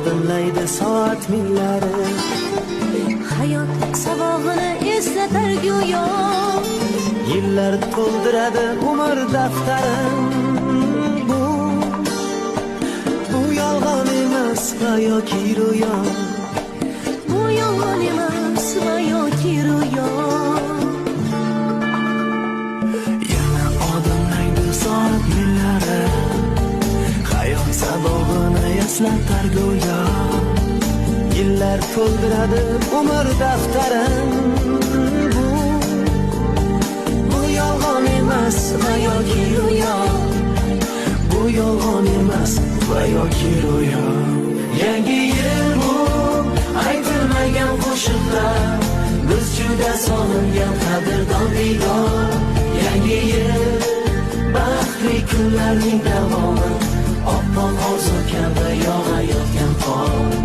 odimlaydi soat millari. Hayot sabog'ini eslatar go'yo, Yillar to'ldiradi umr daftarim. Bu yolg'on emas va yoki ro'yo. bu yolg'on emas va yoki ro'yo. Yana odimlaydi soat millari, hayot sabog'ini eslatar go'yo. Yillar to'ldiradi umr daftarim. Bu yolg'on emas va yoki ro'yo. Bu yolg'on emas va yoki ro'yo. Yangi yil bu aytilmagan qo'shiqlar, biz juda sog'ingan qadrdon diydor. Yangi yil baxtli kunlarning davomi, oppoq orzu kabi yog'ayotgan qor.